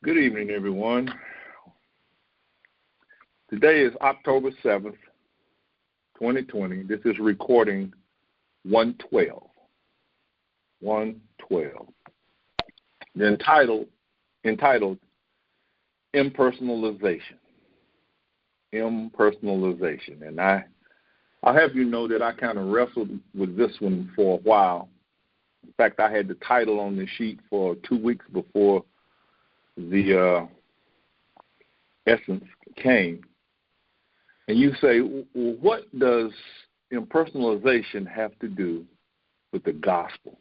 Good evening, everyone. Today is October 7th, 2020. This is recording 112. 112. The entitled Impersonalization. Impersonalization. And I'll have you know that I kind of wrestled with this one for a while. In fact, I had the title on the sheet for 2 weeks before the essence came. And you say, well, what does impersonalization have to do with the gospel?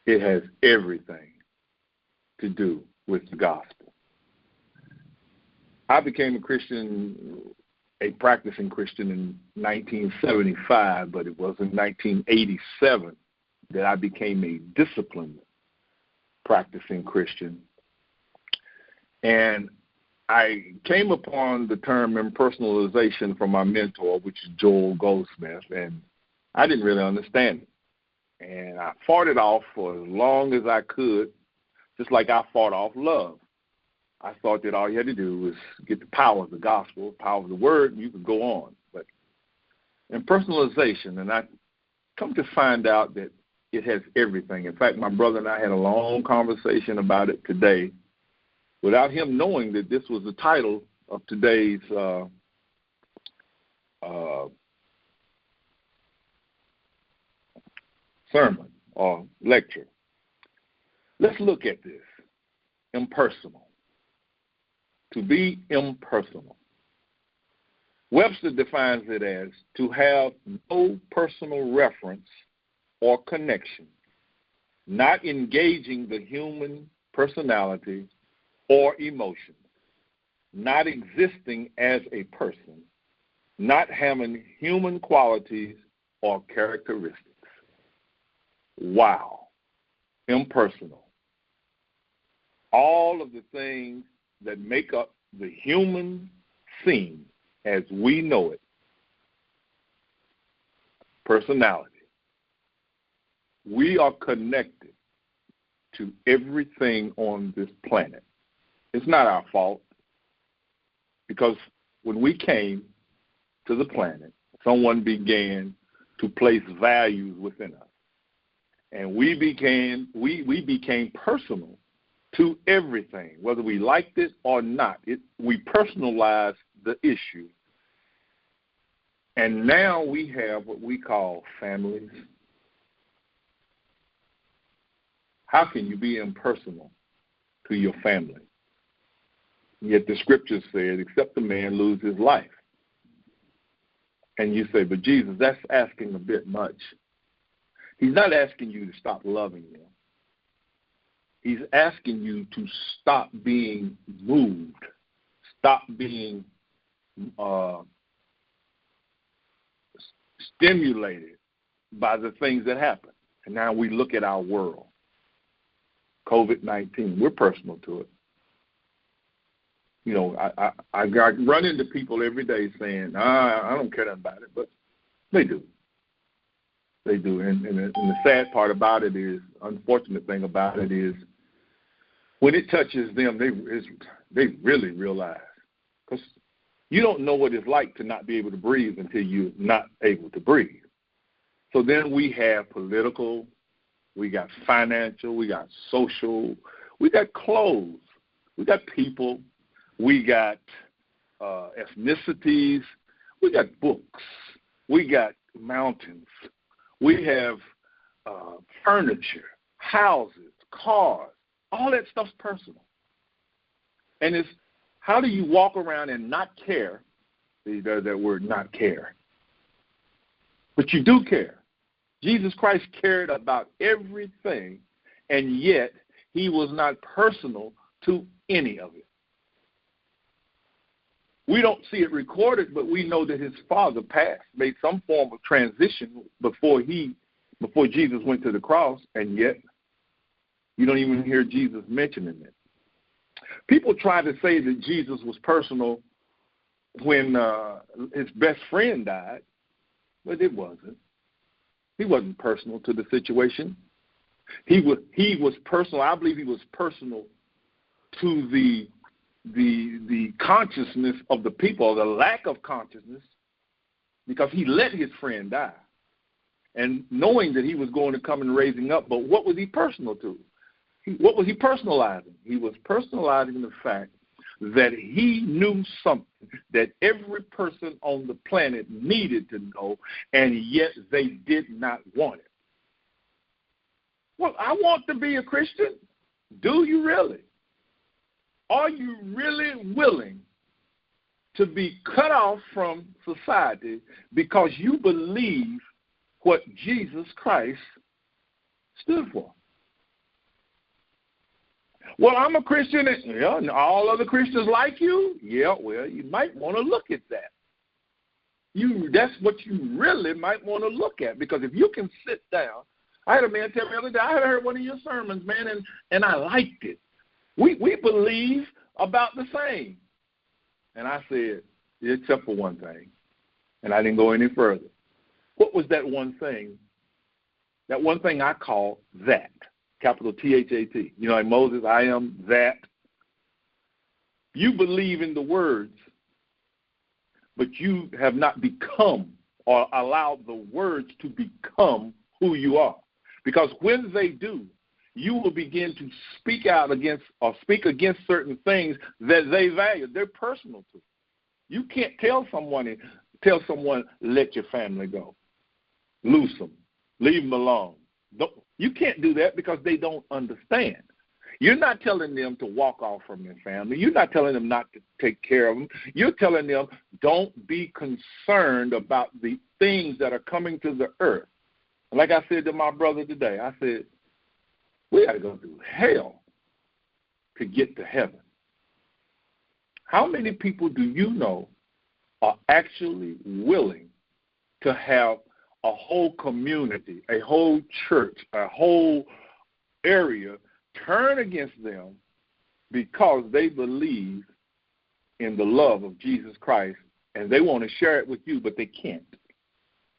It has everything to do with the gospel. I became a practicing Christian in 1975, but it was in 1987 that I became a disciplined practicing Christian. And I came upon the term impersonalization from my mentor, which is Joel Goldsmith, and I didn't really understand it. And I fought it off for as long as I could, just like I fought off love. I thought that all you had to do was get the power of the gospel, power of the word, and you could go on. But impersonalization, and I come to find out that it has everything. In fact, my brother and I had a long conversation about it today without him knowing that this was the title of today's sermon or lecture. Let's look at this. Impersonal. To be impersonal. Webster defines it as to have no personal reference or connection, not engaging the human personality or emotions, not existing as a person, not having human qualities or characteristics. Wow. Impersonal. All of the things that make up the human scene as we know it. Personality. We are connected to everything on this planet. It's not our fault, because when we came to the planet, someone began to place values within us. And we became personal to everything, whether we liked it or not. We personalized the issue. And now we have what we call families. How can you be impersonal to your family? Yet the scripture says, except a man lose his life. And you say, but Jesus, that's asking a bit much. He's not asking you to stop loving them. He's asking you to stop being moved, stop being stimulated by the things that happen. And now we look at our world. COVID-19, we're personal to it. You know, I run into people every day saying, I don't care nothing about it, but they do. They do. And the sad part about it is, unfortunate thing about it is, when it touches them, they really realize. Because you don't know what it's like to not be able to breathe until you're not able to breathe. So then we have political, we got financial, we got social, we got clothes, we got people, we got ethnicities, we got books, we got mountains, we have furniture, houses, cars. All that stuff's personal. And it's how do you walk around and not care? That word, not care. But you do care. Jesus Christ cared about everything, and yet he was not personal to any of it. We don't see it recorded, but we know that his father made some form of transition before Jesus went to the cross, and yet you don't even hear Jesus mentioning it. People try to say that Jesus was personal when his best friend died, but it wasn't. He wasn't personal to the situation. He was personal. I believe he was personal to the consciousness of the people, the lack of consciousness, because he let his friend die. And knowing that he was going to come and raising up, but what was he personal to? What was he personalizing? He was personalizing the fact that he knew something that every person on the planet needed to know, and yet they did not want it. Well, I want to be a Christian. Do you really? Are you really willing to be cut off from society because you believe what Jesus Christ stood for? Well, I'm a Christian, and all other Christians like you? Yeah, well, you might want to look at that. That's what you really might want to look at, because if you can sit down, I had a man tell me the other day, I had heard one of your sermons, man, and I liked it. We believe about the same. And I said, except for one thing, and I didn't go any further. What was that one thing? That one thing I call that, capital T-H-A-T. You know, like Moses, I am that. You believe in the words, but you have not become or allowed the words to become who you are. Because when they do, you will begin to speak out against or speak against certain things that they value. They're personal to you. You can't tell someone, let your family go. Loose them. Leave them alone. You can't do that because they don't understand. You're not telling them to walk off from their family. You're not telling them not to take care of them. You're telling them don't be concerned about the things that are coming to the earth. Like I said to my brother today, I said, we got to go through hell to get to heaven. How many people do you know are actually willing to have a whole community, a whole church, a whole area turn against them because they believe in the love of Jesus Christ and they want to share it with you, but they can't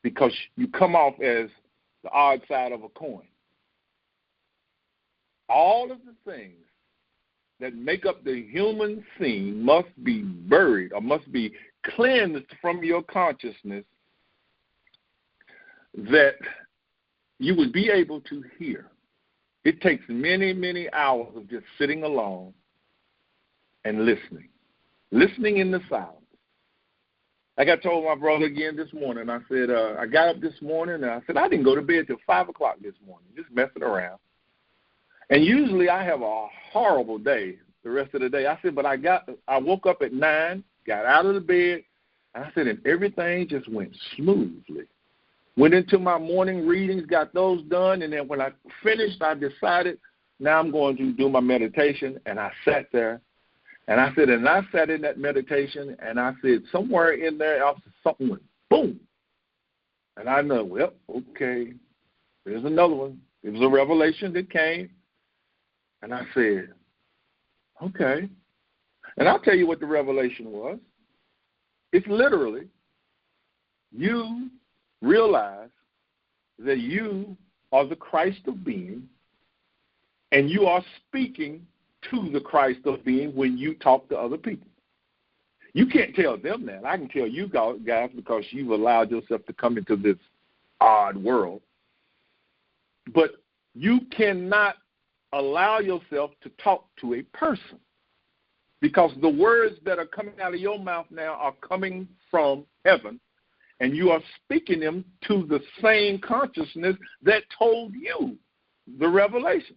because you come off as the odd side of a coin. All of the things that make up the human scene must be buried or must be cleansed from your consciousness that you would be able to hear. It takes many, many hours of just sitting alone and listening in the silence. Like I told my brother again this morning, I said, I got up this morning and I said, I didn't go to bed till 5 o'clock this morning, just messing around. And usually I have a horrible day the rest of the day. I said, but I woke up at 9, got out of the bed, and I said, and everything just went smoothly. Went into my morning readings, got those done, and then when I finished, I decided now I'm going to do my meditation, and I sat there. And I said, and I sat in that meditation, and I said, somewhere in there, something went boom. And I know, well, okay, there's another one. It was a revelation that came. And I said, okay. And I'll tell you what the revelation was. It's literally you realize that you are the Christ of being, and you are speaking to the Christ of being when you talk to other people. You can't tell them that. I can tell you guys because you've allowed yourself to come into this odd world. But you cannot allow yourself to talk to a person because the words that are coming out of your mouth now are coming from heaven, and you are speaking them to the same consciousness that told you the revelation.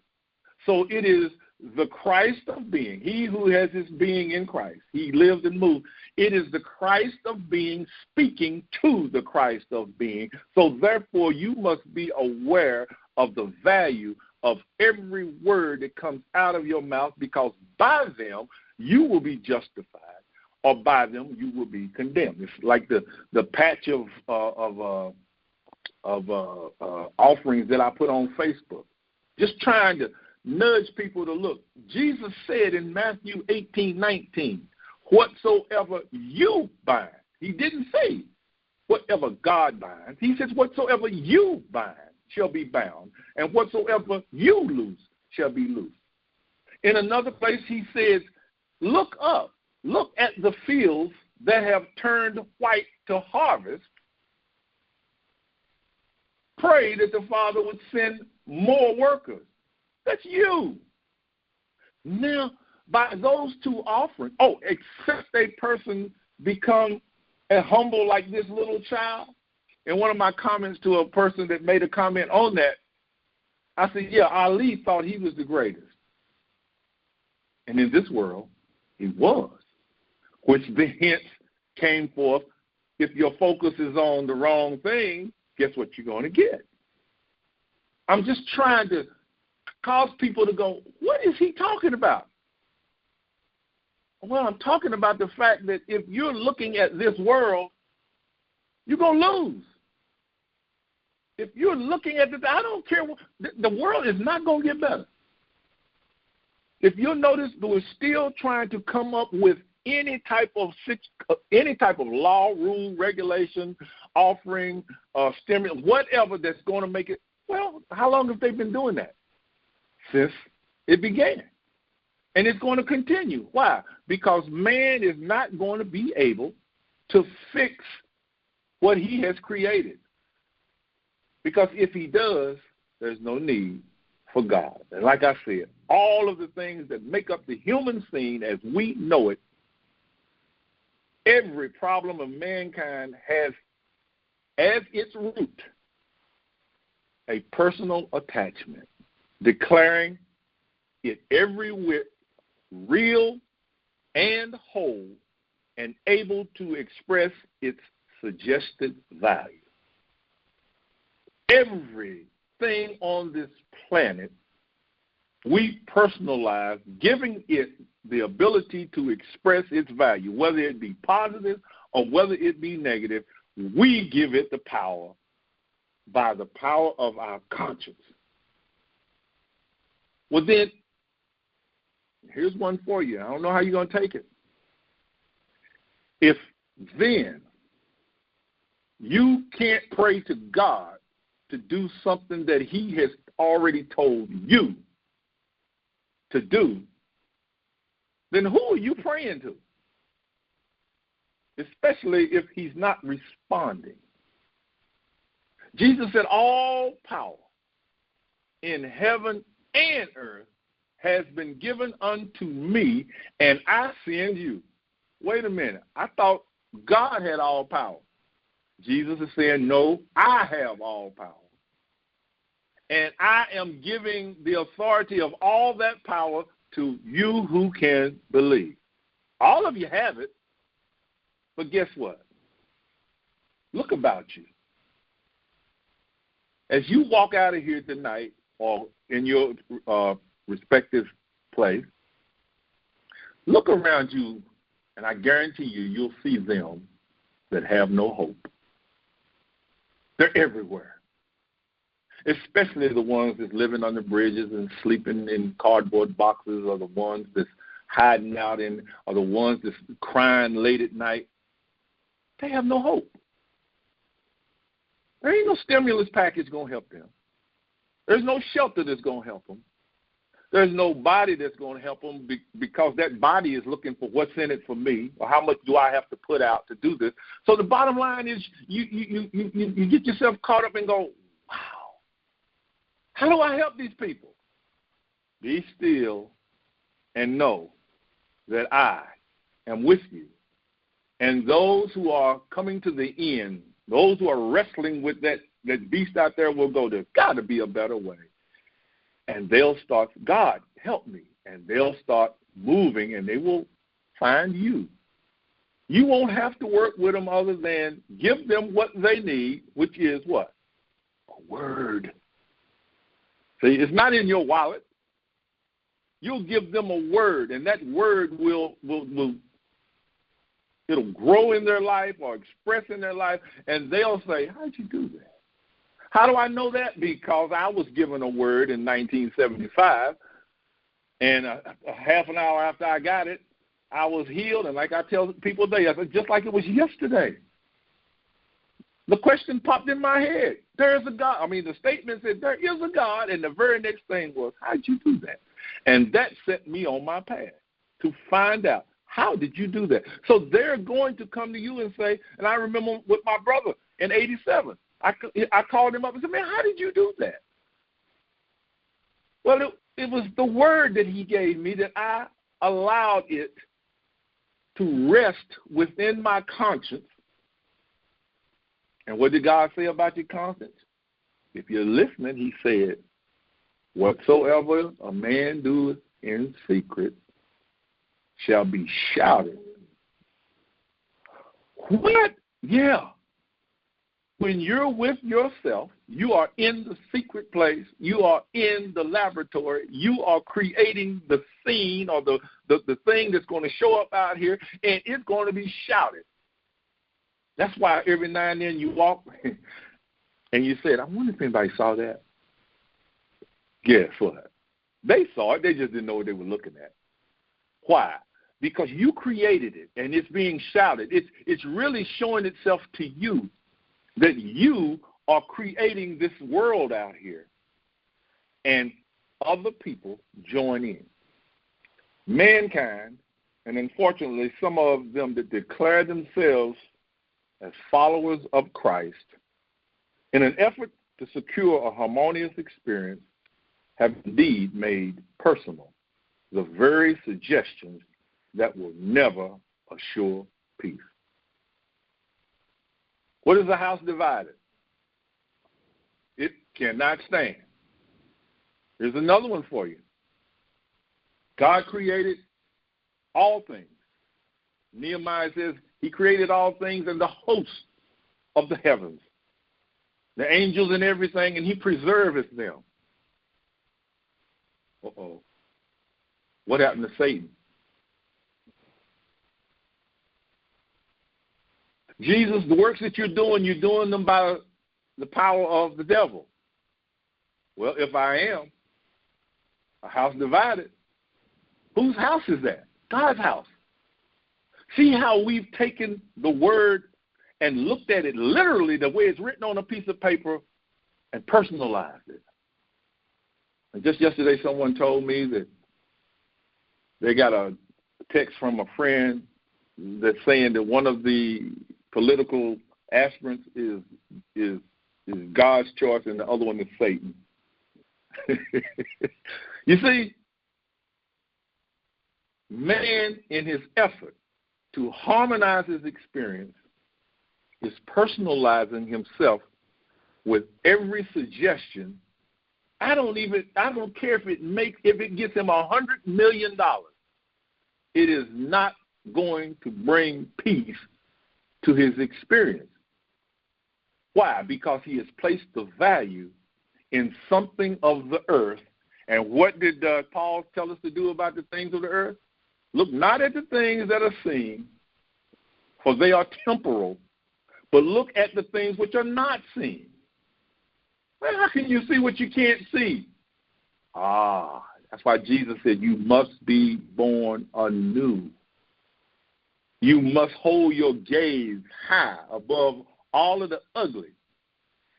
So it is the Christ of being, he who has his being in Christ. He lives and moves. It is the Christ of being speaking to the Christ of being. So therefore, you must be aware of the value of every word that comes out of your mouth, because by them you will be justified, or by them you will be condemned. It's like the patch of offerings that I put on Facebook, just trying to nudge people to look. Jesus said in Matthew 18:19, whatsoever you bind. He didn't say whatever God binds. He says whatsoever you bind shall be bound, and whatsoever you loose shall be loose. In another place he says, look up, look at the fields that have turned white to harvest. Pray that the Father would send more workers. That's you. Now, by those two offerings, except a person become humble like this little child. And one of my comments to a person that made a comment on that, I said, yeah, Ali thought he was the greatest. And in this world, he was, which the hence came forth. If your focus is on the wrong thing, guess what you're going to get? I'm just trying to cause people to go, what is he talking about? Well, I'm talking about the fact that if you're looking at this world, you're going to lose. If you're looking at this, I don't care. The world is not going to get better. If you'll notice, we're still trying to come up with any type of law, rule, regulation, offering, stimulus, whatever that's going to make it. Well, how long have they been doing that? Since it began. And it's going to continue. Why? Because man is not going to be able to fix what he has created. Because if he does, there's no need for God. And like I said, all of the things that make up the human scene as we know it, every problem of mankind has as its root a personal attachment, declaring it every whit real and whole and able to express its suggested value. Everything on this planet we personalize, giving it the ability to express its value, whether it be positive or whether it be negative. We give it the power by the power of our conscience. Well, then, here's one for you. I don't know how you're going to take it. If then you can't pray to God to do something that he has already told you to do, then who are you praying to? Especially if he's not responding. Jesus said, all power in heaven and earth has been given unto me, and I send you. Wait a minute. I thought God had all power. Jesus is saying, no, I have all power. And I am giving the authority of all that power to you who can believe. All of you have it, but guess what? Look about you. As you walk out of here tonight or in your respective place, look around you, and I guarantee you, you'll see them that have no hope. They're everywhere. Especially the ones that's living under bridges and sleeping in cardboard boxes, or the ones that's hiding out in, or the ones that's crying late at night. They have no hope. There ain't no stimulus package going to help them. There's no shelter that's going to help them. There's no body that's going to help them because that body is looking for what's in it for me, or how much do I have to put out to do this. So the bottom line is you get yourself caught up and go, wow. How do I help these people? Be still and know that I am with you. And those who are coming to the end, those who are wrestling with that beast out there will go, there's got to be a better way. And they'll start, God, help me. And they'll start moving, and they will find you. You won't have to work with them other than give them what they need, which is what? A word. See, it's not in your wallet. You'll give them a word, and that word will it'll grow in their life or express in their life, and they'll say, how'd you do that? How do I know that? Because I was given a word in 1975, and a half an hour after I got it, I was healed, and like I tell people today, I said, just like it was yesterday. The question popped in my head. There is a God. I mean, the statement said there is a God, and the very next thing was, how'd you do that? And that set me on my path to find out, how did you do that? So they're going to come to you and say, and I remember with my brother in 87, I called him up and said, man, how did you do that? Well, it was the word that he gave me that I allowed it to rest within my conscience. And what did God say about your conscience? If you're listening, he said, whatsoever a man doeth in secret shall be shouted. What? Yeah. When you're with yourself, you are in the secret place, you are in the laboratory, you are creating the scene or the thing that's going to show up out here, and it's going to be shouted. That's why every now and then you walk and you said, I wonder if anybody saw that. Guess what? They saw it. They just didn't know what they were looking at. Why? Because you created it, and it's being shouted. It's really showing itself to you that you are creating this world out here, and other people join in. Mankind, and unfortunately some of them that declare themselves as followers of Christ, in an effort to secure a harmonious experience, have indeed made personal the very suggestions that will never assure peace. What is a house divided? It cannot stand. Here's another one for you. God created all things. Nehemiah says he created all things and the host of the heavens, the angels and everything, and he preserveth them. Uh-oh. What happened to Satan? Jesus, the works that you're doing them by the power of the devil. Well, if I am, a house divided, whose house is that? God's house. See how we've taken the word and looked at it literally the way it's written on a piece of paper and personalized it. And just yesterday someone told me that they got a text from a friend that's saying that one of the political aspirants is God's choice and the other one is Satan. You see, man in his effort to harmonize his experience is personalizing himself with every suggestion. I don't care if it gets him $100 million. It is not going to bring peace to his experience. Why? Because he has placed the value in something of the earth. And what did Paul tell us to do about the things of the earth? Look not at the things that are seen, for they are temporal, but look at the things which are not seen. Well, how can you see what you can't see? That's why Jesus said you must be born anew. You must hold your gaze high above all of the ugly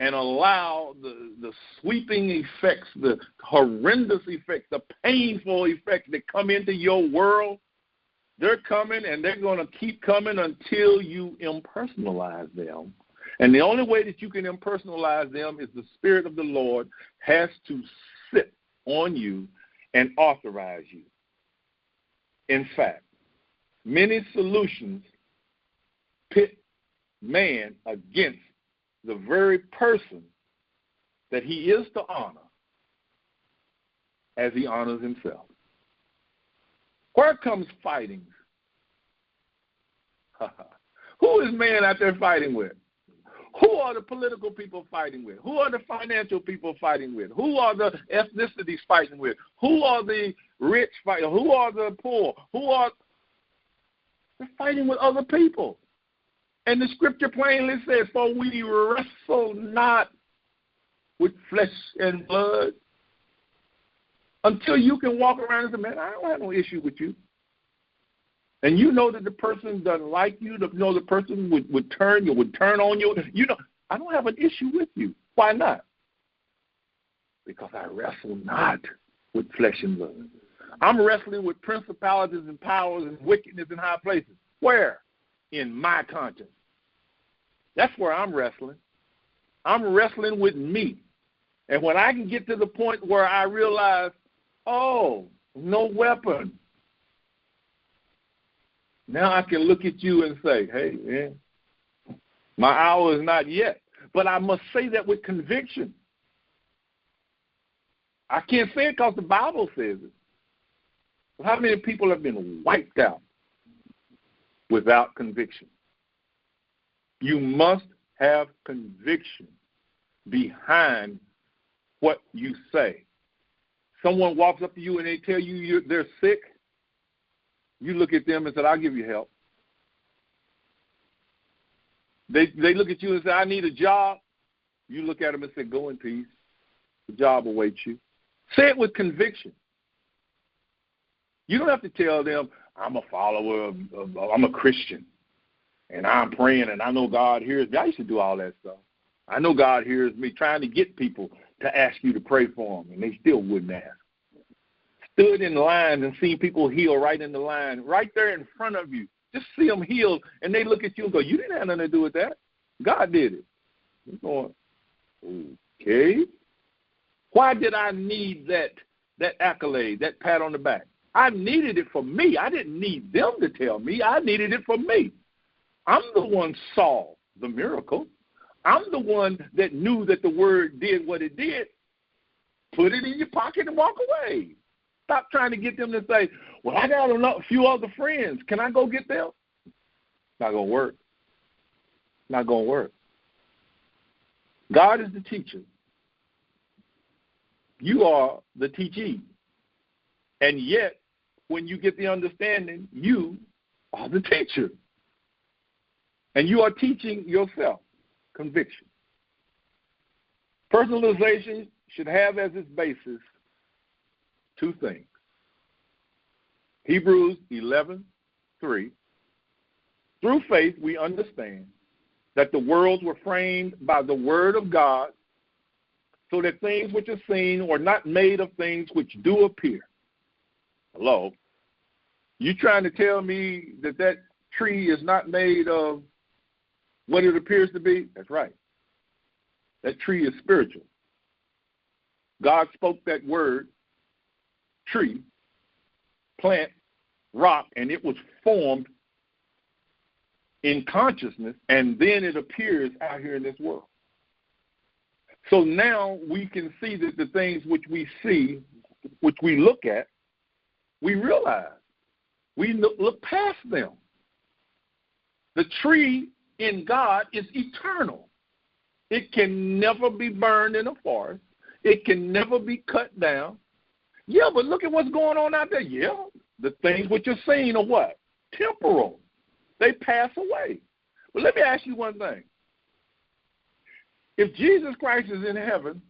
and allow the sweeping effects, the horrendous effects, the painful effects that come into your world. They're coming, and they're going to keep coming until you impersonalize them. And the only way that you can impersonalize them is the Spirit of the Lord has to sit on you and authorize you. In fact, many solutions pit man against the very person that he is to honor as he honors himself. Where comes fighting? Who is man out there fighting with? Who are the political people fighting with? Who are the financial people fighting with? Who are the ethnicities fighting with? Who are the rich fighting? Who are the poor? They're fighting with other people. And the scripture plainly says, for we wrestle not with flesh and blood. Until you can walk around and say, man, I don't have no issue with you. And you know that the person doesn't like you, you know the person would turn on you. You know, I don't have an issue with you. Why not? Because I wrestle not with flesh and blood. I'm wrestling with principalities and powers and wickedness in high places. Where? In my conscience. That's where I'm wrestling. I'm wrestling with me. And when I can get to the point where I realize, oh, no weapon, now I can look at you and say, hey, man, my hour is not yet. But I must say that with conviction. I can't say it because the Bible says it. How many people have been wiped out without conviction? You must have conviction behind what you say. Someone walks up to you and they tell you they're sick. You look at them and say, I'll give you help. They look at you and say, I need a job. You look at them and say, go in peace. The job awaits you. Say it with conviction. You don't have to tell them, I'm a follower I'm a Christian, and I'm praying, and I know God hears me. I used to do all that stuff. I know God hears me, trying to get people to ask you to pray for them, and they still wouldn't ask. Stood in lines and seen people heal right in the line, right there in front of you. Just see them heal, and they look at you and go, you didn't have nothing to do with that. God did it. You're going, okay. Why did I need that accolade, that pat on the back? I needed it for me. I didn't need them to tell me. I needed it for me. I'm the one saw the miracle. I'm the one that knew that the word did what it did. Put it in your pocket and walk away. Stop trying to get them to say, well, I got a few other friends. Can I go get them? Not going to work. Not going to work. God is the teacher. You are the teachee. And yet, when you get the understanding, you are the teacher. And you are teaching yourself conviction. Personalization should have as its basis two things. Hebrews 11:3. Through faith, we understand that the worlds were framed by the word of God, so that things which are seen are not made of things which do appear. Hello? You trying to tell me that tree is not made of what it appears to be? That's right. That tree is spiritual. God spoke that word, tree, plant, rock, and it was formed in consciousness, and then it appears out here in this world. So now we can see that the things which we see, which we look at, we realize. We look past them. The tree in God is eternal. It can never be burned in a forest. It can never be cut down. Yeah, but look at what's going on out there. Yeah, the things which are seen are what? Temporal. They pass away. But let me ask you one thing. If Jesus Christ is in heaven,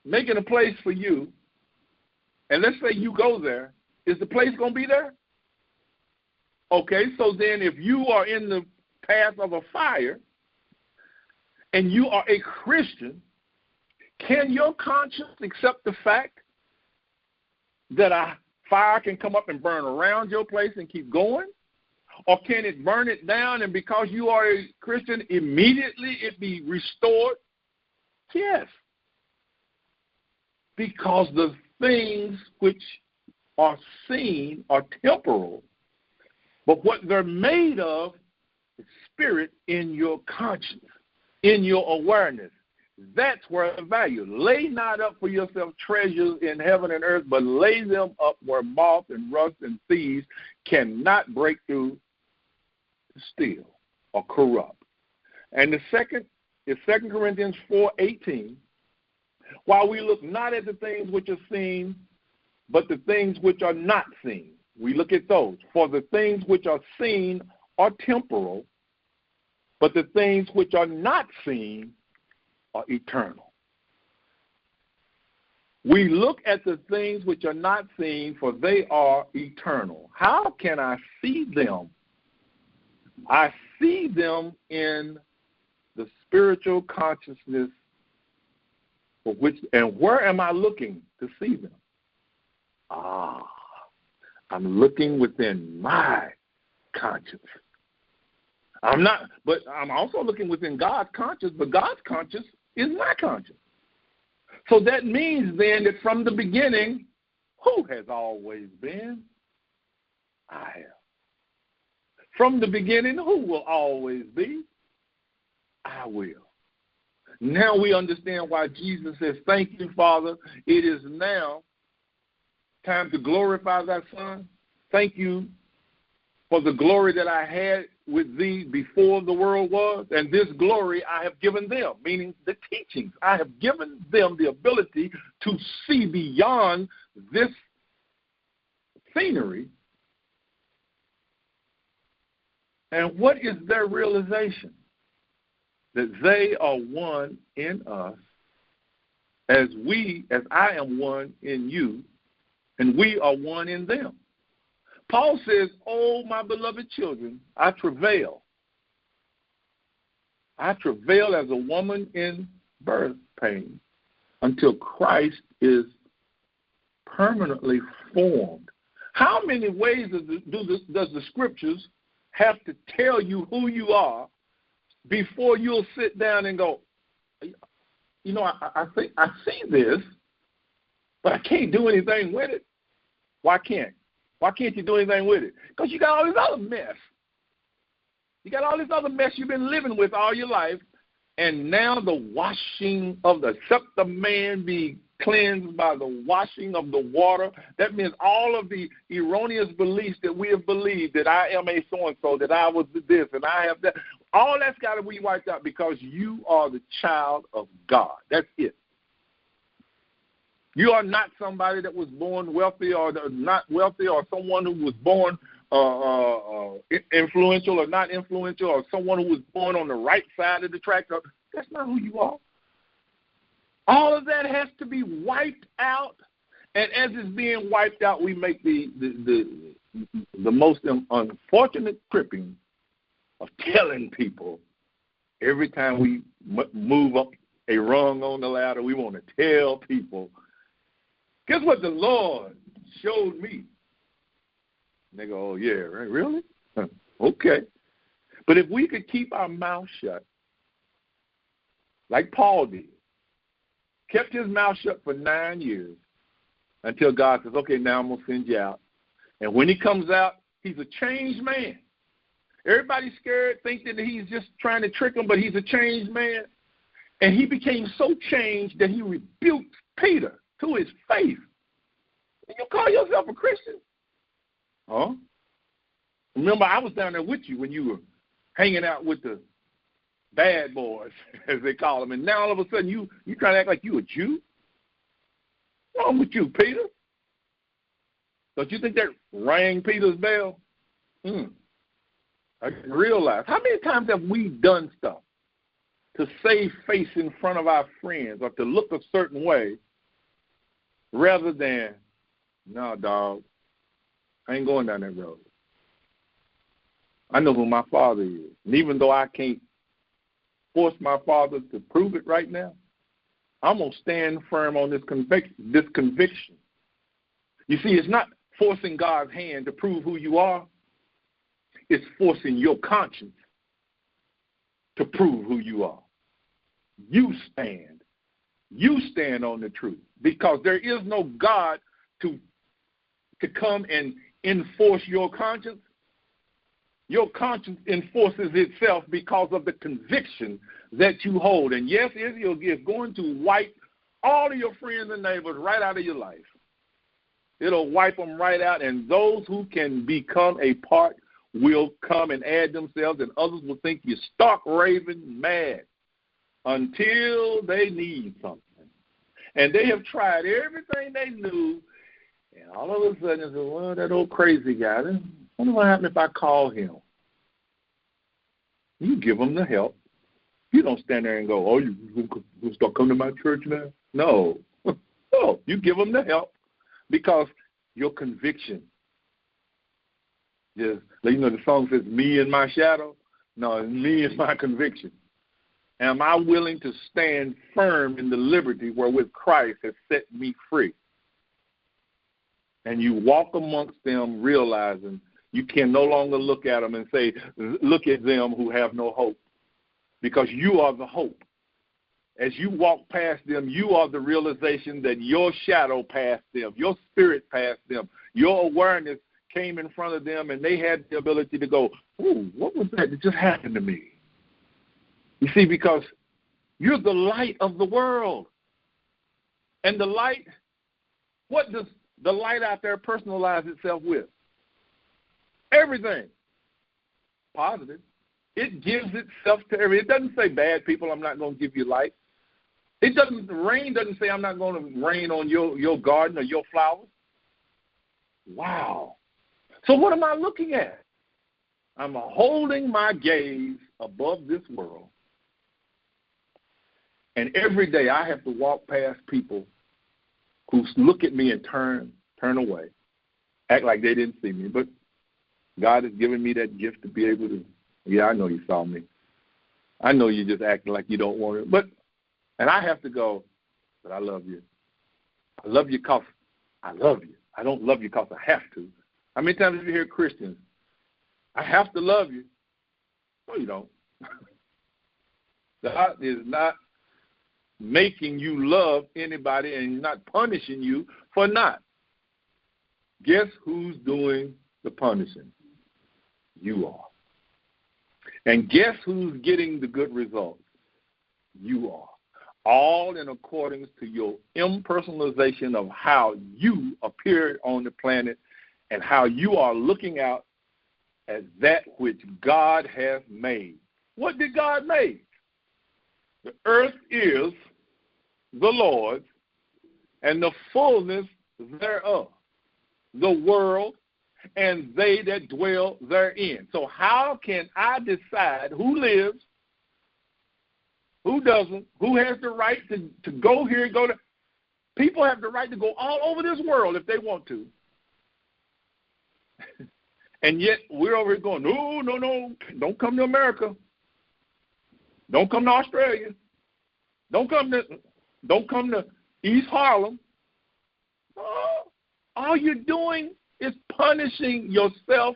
making a place for you, and let's say you go there, is the place going to be there? Okay, so then if you are in the path of a fire and you are a Christian, can your conscience accept the fact that a fire can come up and burn around your place and keep going? Or can it burn it down, and because you are a Christian, immediately it be restored? Yes. Because the things which are seen are temporal, but what they're made of is spirit in your conscience, in your awareness. That's where the value. Lay not up for yourself treasures in heaven and earth, but lay them up where moth and rust and thieves cannot break through, steal, or corrupt. And the second is 2 Corinthians 4:18. While we look not at the things which are seen, but the things which are not seen. We look at those. For the things which are seen are temporal, but the things which are not seen are eternal. We look at the things which are not seen, for they are eternal. How can I see them? I see them in spiritual consciousness for which, and where am I looking to see them? I'm looking within my conscience. I'm also looking within God's conscience, but God's conscience is my conscience. So that means then that from the beginning, who has always been? I have. From the beginning, who will always be? I will. Now we understand why Jesus says, thank you, Father. It is now time to glorify thy Son. Thank you for the glory that I had with thee before the world was, and this glory I have given them, meaning the teachings. I have given them the ability to see beyond this scenery. And what is their realization? That they are one in us, as I am one in you, and we are one in them. Paul says, oh, my beloved children, I travail. I travail as a woman in birth pain until Christ is permanently formed. How many ways does the scriptures have to tell you who you are before you'll sit down and go, you know, I think I see this, but I can't do anything with it? Why can't you do anything with it? Because you got all this other mess. You got all this other mess you've been living with all your life, and now the washing of except the man be cleansed by the washing of the water. That means all of the erroneous beliefs that we have believed, that I am a so-and-so, that I was this, and I have that. All that's got to be wiped out because you are the child of God. That's it. You are not somebody that was born wealthy or not wealthy, or someone who was born influential or not influential, or someone who was born on the right side of the track. That's not who you are. All of that has to be wiped out. And as it's being wiped out, we make the most unfortunate tripping of telling people every time we move up a rung on the ladder, we want to tell people, guess what the Lord showed me? And they go, oh, yeah, right? Really? Okay. But if we could keep our mouth shut, like Paul did, kept his mouth shut for 9 years until God says, okay, now I'm going to send you out. And when he comes out, he's a changed man. Everybody's scared, think that he's just trying to trick them, but he's a changed man. And he became so changed that he rebuked Peter to his face. And you call yourself a Christian? Huh? Remember, I was down there with you when you were hanging out with the bad boys, as they call them. And now all of a sudden you trying to act like you a Jew? What's wrong with you, Peter? Don't you think that rang Peter's bell? I can realize. How many times have we done stuff to save face in front of our friends or to look a certain way rather than, no, dog, I ain't going down that road. I know who my father is. And even though I can't force my father to prove it right now, I'm going to stand firm on this conviction. You see, it's not forcing God's hand to prove who you are. It's forcing your conscience to prove who you are. You stand. You stand on the truth because there is no God to come and enforce your conscience. Your conscience enforces itself because of the conviction that you hold. And yes, Israel is going to wipe all of your friends and neighbors right out of your life. It'll wipe them right out, and those who can become a part will come and add themselves, and others will think you're stark raving mad until they need something. And they have tried everything they knew, and all of a sudden, they say, well, that old crazy guy, I wonder what happened if I call him. You give them the help. You don't stand there and go, oh, you start coming to my church now? No. No, you give them the help because your conviction. Just, you know, the song says, me and my shadow. No, it's me and my conviction. am I willing to stand firm in the liberty wherewith Christ has set me free? And you walk amongst them realizing you can no longer look at them and say, look at them who have no hope, because you are the hope. As you walk past them, you are the realization that your shadow passed them, your spirit passed them, your awareness came in front of them, and they had the ability to go, ooh, what was that just happened to me? You see, because you're the light of the world. And the light, what does the light out there personalize itself with? Everything. Positive. It gives itself to everything. It doesn't say, bad people, I'm not going to give you light. The rain doesn't say, I'm not going to rain on your garden or your flowers. Wow. So what am I looking at? I'm holding my gaze above this world. And every day I have to walk past people who look at me and turn away, act like they didn't see me. But God has given me that gift to be able to, yeah, I know you saw me. I know you just acting like you don't want it. And I have to go, but I love you. I love you because I love you. I don't love you because I have to. How many times have you hear Christians, I have to love you? No, you don't. God is not making you love anybody, and he's not punishing you for not. Guess who's doing the punishing? You are. And guess who's getting the good results? You are. All in accordance to your impersonalization of how you appeared on the planet and how you are looking out at that which God has made. What did God make? The earth is the Lord's and the fullness thereof, the world and they that dwell therein. So how can I decide who lives, who doesn't, who has the right to go here and go there? People have the right to go all over this world if they want to. And yet we're over here going, no, don't come to America. Don't come to Australia. Don't come to East Harlem. Oh, all you're doing is punishing yourself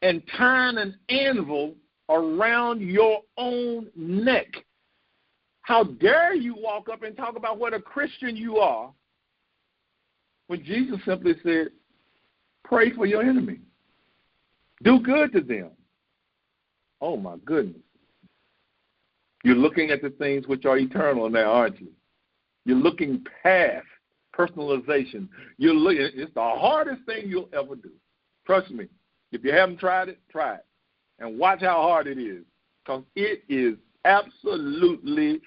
and tying an anvil around your own neck. How dare you walk up and talk about what a Christian you are when Jesus simply said, pray for your enemy. Do good to them. Oh, my goodness. You're looking at the things which are eternal now, aren't you? You're looking past personalization. It's the hardest thing you'll ever do. Trust me. If you haven't tried it, try it. And watch how hard it is. Because it is absolutely,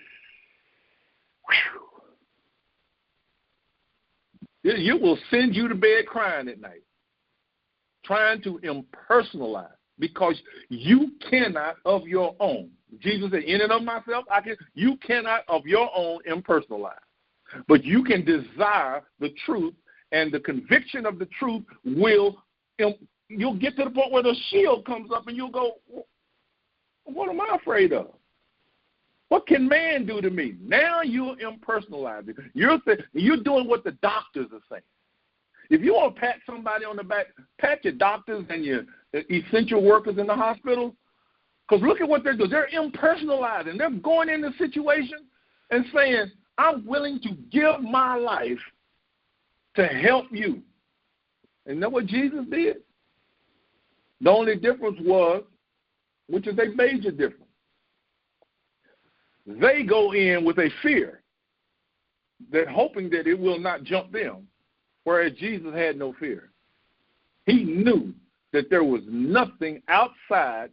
it will send you to bed crying at night, trying to impersonalize, because you cannot of your own. Jesus said, in and of myself, you cannot of your own impersonalize. But you can desire the truth, and the conviction of the truth you'll get to the point where the shield comes up and you'll go, what am I afraid of? What can man do to me? Now you're impersonalizing. You're doing what the doctors are saying. If you want to pat somebody on the back, pat your doctors and your essential workers in the hospital, because look at what they're doing. They're impersonalizing. They're going into situations and saying, I'm willing to give my life to help you. And that's what Jesus did. The only difference was, which is a major difference, they go in with a fear, that hoping that it will not jump them, whereas Jesus had no fear. He knew that there was nothing outside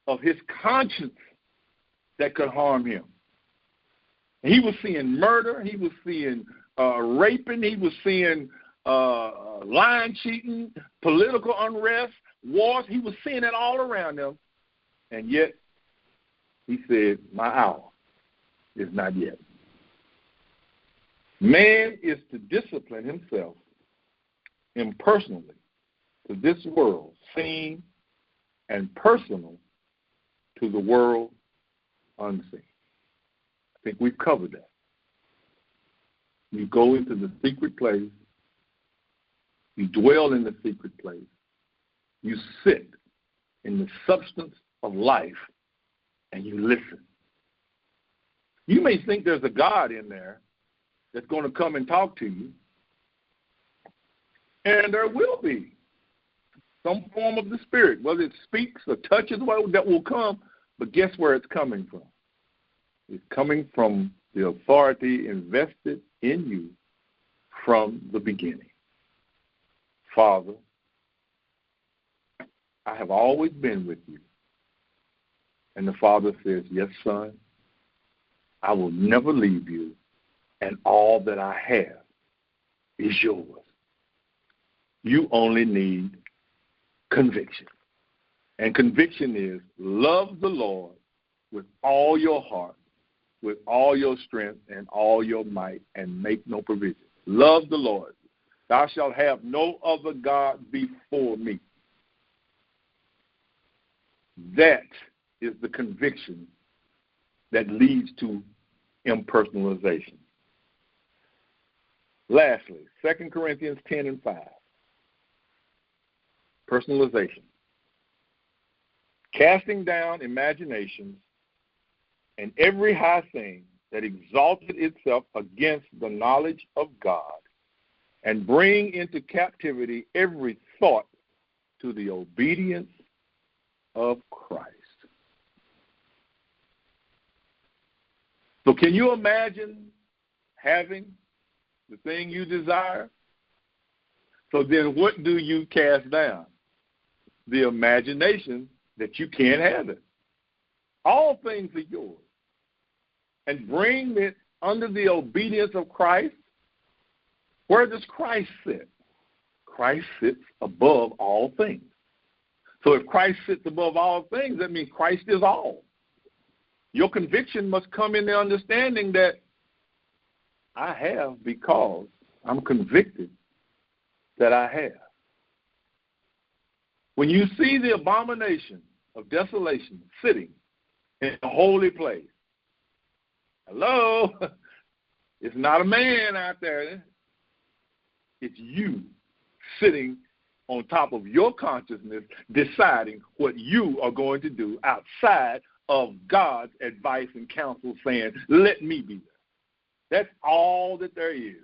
of his conscience that could harm him. He was seeing murder. He was seeing raping. He was seeing lying, cheating, political unrest, wars. He was seeing it all around him. And yet he said, my hour is not yet. Man is to discipline himself impersonally to this world, seen, and personal to the world unseen. I think we've covered that. You go into the secret place. You dwell in the secret place. You sit in the substance of life, and you listen. You may think there's a God in there that's going to come and talk to you, and there will be some form of the Spirit, whether it speaks or touches, that will come, but guess where it's coming from? It's coming from the authority invested in you from the beginning. Father, I have always been with you. And the Father says, yes, son, I will never leave you, and all that I have is yours. You only need conviction. And conviction is love the Lord with all your heart, with all your strength and all your might, and make no provision. Love the Lord. Thou shalt have no other God before me. That is the conviction that leads to impersonalization. Lastly, 2 Corinthians 10 and 5. Personalization. Casting down imaginations and every high thing that exalted itself against the knowledge of God, and bring into captivity every thought to the obedience of Christ. So can you imagine having the thing you desire? So then what do you cast down? The imagination that you can't have it. All things are yours. And bring it under the obedience of Christ. Where does Christ sit? Christ sits above all things. So if Christ sits above all things, that means Christ is all. Your conviction must come in the understanding that I have because I'm convicted that I have. When you see the abomination of desolation sitting in the holy place, hello, it's not a man out there. It's you sitting on top of your consciousness, deciding what you are going to do outside of God's advice and counsel, saying, let me be there. That's all that there is.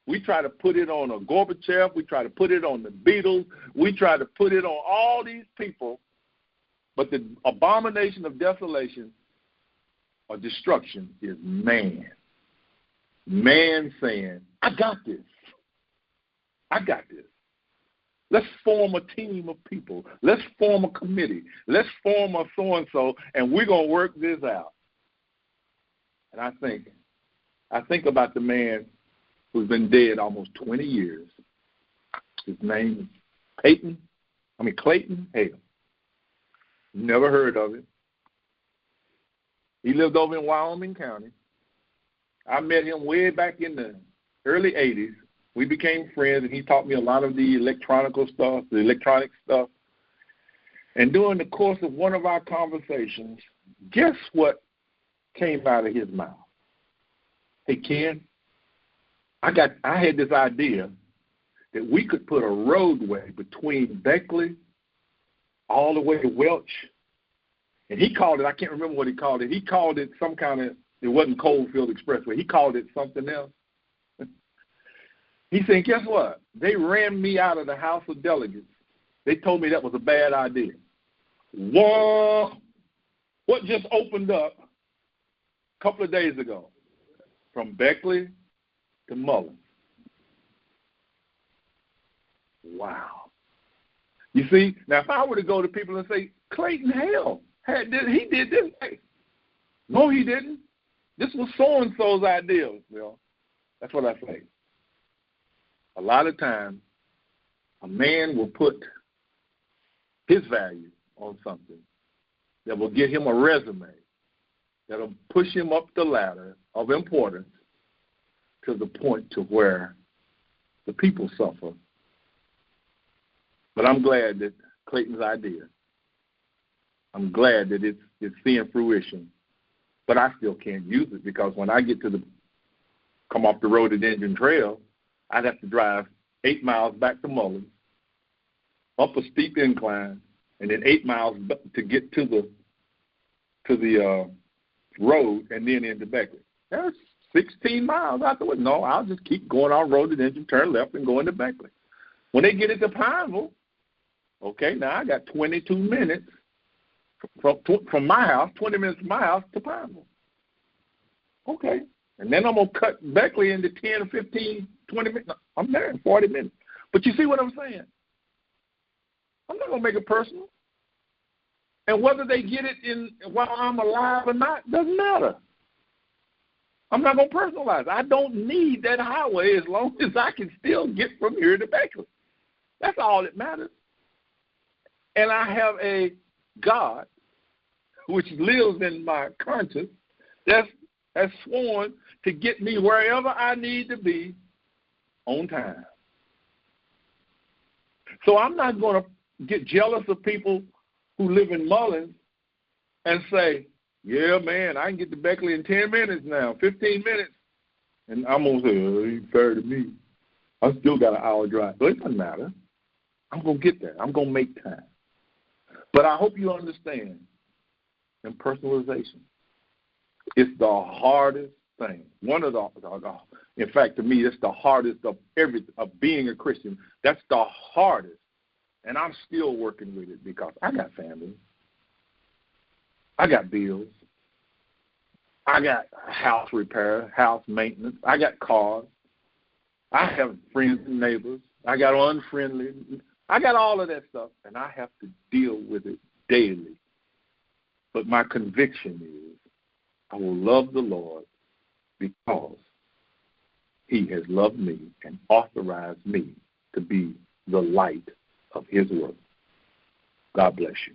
We try to put it on a Gorbachev. We try to put it on the Beatles. We try to put it on all these people. But the abomination of desolation or destruction is man. Man saying, I got this. I got this. Let's form a team of people. Let's form a committee. Let's form a so-and-so, and we're going to work this out. And I think about the man who's been dead almost 20 years. His name is Clayton Hale. Never heard of him. He lived over in Wyoming County. I met him way back in the early 80s. We became friends, and he taught me a lot of the electronic stuff. And during the course of one of our conversations, guess what came out of his mouth? Hey, Ken, I had this idea that we could put a roadway between Beckley all the way to Welch. And he called it, I can't remember what he called it. He called it some kind of, it wasn't Coalfield Expressway. He called it something else. He said, guess what? They ran me out of the House of Delegates. They told me that was a bad idea. What just opened up a couple of days ago from Beckley to Mullins? Wow. You see, now if I were to go to people and say, Clayton Hale, he did this. Hey, no, he didn't. This was so-and-so's idea. Well, that's what I say. A lot of times, a man will put his value on something that will give him a resume, that will push him up the ladder of importance to the point to where the people suffer. But I'm glad that Clayton's idea, I'm glad that it's seeing fruition. but I still can't use it because when I come off the rhododendron trail, I'd have to drive 8 miles back to Mullins, up a steep incline, and then 8 miles to get to the road and then into Beckley. That's 16 miles out the way. No, I'll just keep going on rhododendron, turn left, and go into Beckley. When they get into Pineville, okay, now I got 22 minutes from my house, 20 minutes from my house to Pineville. Okay. And then I'm going to cut Beckley into 10 or 15, 20 minutes. No, I'm there in 40 minutes. But you see what I'm saying? I'm not going to make it personal. And whether they get it in while I'm alive or not doesn't matter. I'm not going to personalize. I don't need that highway as long as I can still get from here to Beckley. That's all that matters. And I have a God which lives in my conscience that has sworn to get me wherever I need to be on time. So I'm not going to get jealous of people who live in Mullins and say, yeah, man, I can get to Beckley in 10 minutes now, 15 minutes. And I'm going to say, oh, you fair to me. I still got an hour drive. But it doesn't matter. I'm going to get there. I'm going to make time. But I hope you understand impersonalization. It's the hardest thing. One of the in fact, to me, it's the hardest of being a Christian. That's the hardest. And I'm still working with it because I got family. I got bills. I got house repair, house maintenance. I got cars. I have friends and neighbors. I got unfriendly. I got all of that stuff, and I have to deal with it daily. But my conviction is I will love the Lord because he has loved me and authorized me to be the light of his work. God bless you.